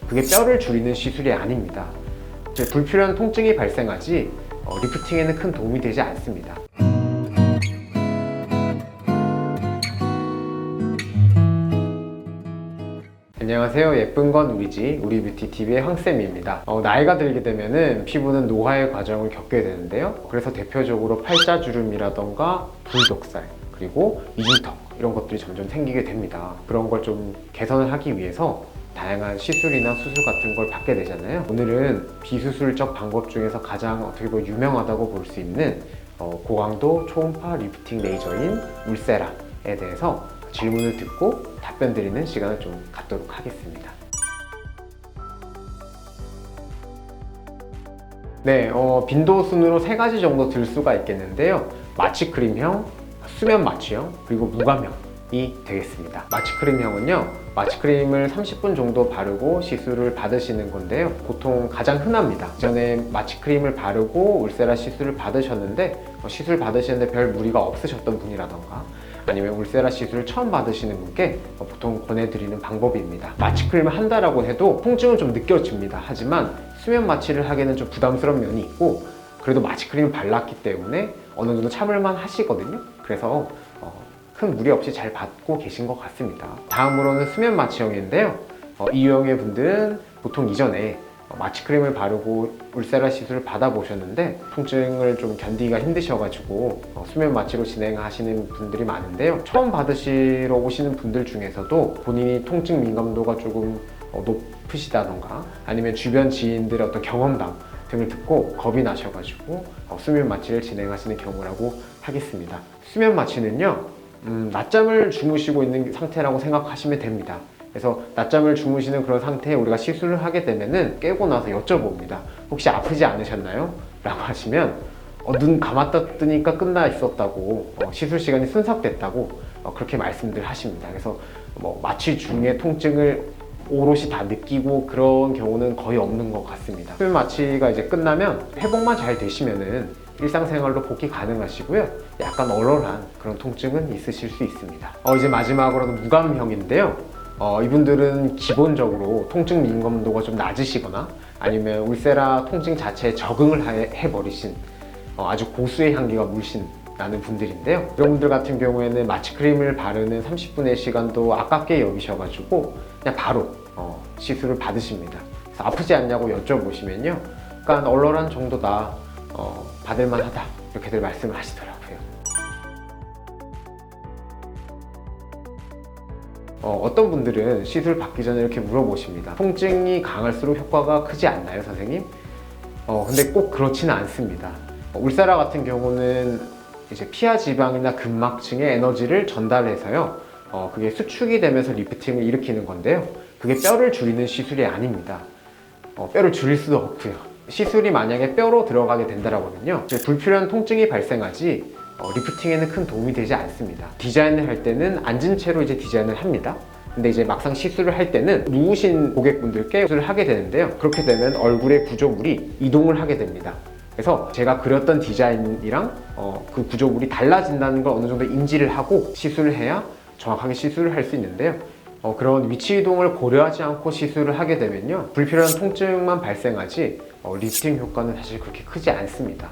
그게 뼈를 줄이는 시술이 아닙니다. 불필요한 통증이 발생하지 리프팅에는 큰 도움이 되지 않습니다. 안녕하세요. 예쁜 건 우리지, 우리뷰티TV의 황쌤입니다. 나이가 들게 되면은 피부는 노화의 과정을 겪게 되는데요. 그래서 대표적으로 팔자주름이라던가 불독살, 그리고 이중턱 이런 것들이 점점 생기게 됩니다. 그런 걸 좀 개선을 하기 위해서 다양한 시술이나 수술 같은 걸 받게 되잖아요. 오늘은 비수술적 방법 중에서 가장 어떻게 보면 유명하다고 볼 수 있는 고강도 초음파 리프팅 레이저인 울세라에 대해서 질문을 듣고 답변 드리는 시간을 좀 갖도록 하겠습니다. 네, 빈도 순으로 3가지 정도 들 수가 있겠는데요. 마취크림형, 수면 마취형, 그리고 무감형이 되겠습니다. 마취크림형은요, 마취크림을 30분 정도 바르고 시술을 받으시는 건데요. 보통 가장 흔합니다. 전에 마취크림을 바르고 울세라 시술을 받으셨는데 시술 받으시는데 별 무리가 없으셨던 분이라던가 아니면 울세라 시술을 처음 받으시는 분께 보통 권해드리는 방법입니다. 마취크림을 한다라고 해도 통증은 좀 느껴집니다. 하지만 수면 마취를 하기에는 좀 부담스러운 면이 있고, 그래도 마취크림을 발랐기 때문에 어느 정도 참을만 하시거든요. 그래서 큰 무리 없이 잘 받고 계신 것 같습니다. 다음으로는 수면 마취형인데요. 이 유형의 분들은 보통 이전에 마취크림을 바르고 울세라 시술을 받아보셨는데 통증을 좀 견디기가 힘드셔가지고 수면 마취로 진행하시는 분들이 많은데요. 처음 받으시러 오시는 분들 중에서도 본인이 통증 민감도가 조금 높으시다던가 아니면 주변 지인들의 어떤 경험담 등을 듣고 겁이 나셔가지고 수면 마취를 진행하시는 경우라고 하겠습니다. 수면 마취는요, 낮잠을 주무시고 있는 상태라고 생각하시면 됩니다. 그래서 낮잠을 주무시는 그런 상태에 우리가 시술을 하게 되면은 깨고 나서 여쭤봅니다. 혹시 아프지 않으셨나요? 라고 하시면 눈 감았다 뜨니까 끝나 있었다고, 시술 시간이 순삭됐다고 그렇게 말씀들 하십니다. 그래서 마취 중에 통증을 오롯이 다 느끼고 그런 경우는 거의 없는 것 같습니다. 수면 마취가 이제 끝나면 회복만 잘 되시면은 일상생활로 복귀 가능하시고요. 약간 얼얼한 그런 통증은 있으실 수 있습니다. 이제 마지막으로는 무감형인데요. 이분들은 기본적으로 통증 민감도가 좀 낮으시거나 아니면 울세라 통증 자체에 적응을 해버리신 아주 고수의 향기가 물씬 나는 분들인데요. 이런 분들 같은 경우에는 마취크림을 바르는 30분의 시간도 아깝게 여기셔가지고 그냥 바로 시술을 받으십니다. 그래서 아프지 않냐고 여쭤보시면요, 약간 얼얼한 정도다, 받을만하다, 이렇게들 말씀을 하시더라고요. 어떤 분들은 시술 받기 전에 이렇게 물어보십니다. 통증이 강할수록 효과가 크지 않나요, 선생님? 근데 꼭 그렇지는 않습니다. 울세라 같은 경우는 이제 피하 지방이나 근막층에 에너지를 전달해서요, 그게 수축이 되면서 리프팅을 일으키는 건데요. 그게 뼈를 줄이는 시술이 아닙니다. 뼈를 줄일 수도 없고요. 시술이 만약에 뼈로 들어가게 된다라면요, 불필요한 통증이 발생하지 리프팅에는 큰 도움이 되지 않습니다. 디자인을 할 때는 앉은 채로 이제 디자인을 합니다. 근데 이제 막상 시술을 할 때는 누우신 고객분들께 시술을 하게 되는데요. 그렇게 되면 얼굴의 구조물이 이동을 하게 됩니다. 그래서 제가 그렸던 디자인이랑 그 구조물이 달라진다는 걸 어느 정도 인지를 하고 시술을 해야 정확하게 시술을 할 수 있는데요. 그런 위치 이동을 고려하지 않고 시술을 하게 되면요, 불필요한 통증만 발생하지 리프팅 효과는 사실 그렇게 크지 않습니다.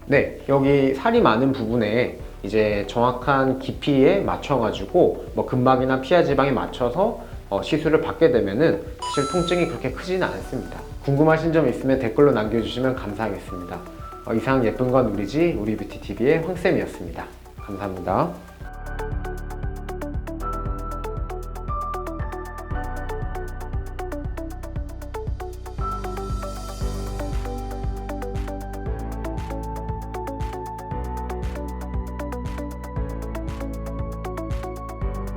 네, 여기 살이 많은 부분에 이제 정확한 깊이에 맞춰가지고 근막이나 피하 지방에 맞춰서 시술을 받게 되면은 사실 통증이 그렇게 크지는 않습니다. 궁금하신 점 있으면 댓글로 남겨주시면 감사하겠습니다. 이상 예쁜 건 우리지, 우리뷰티TV의 황쌤이었습니다. 감사합니다.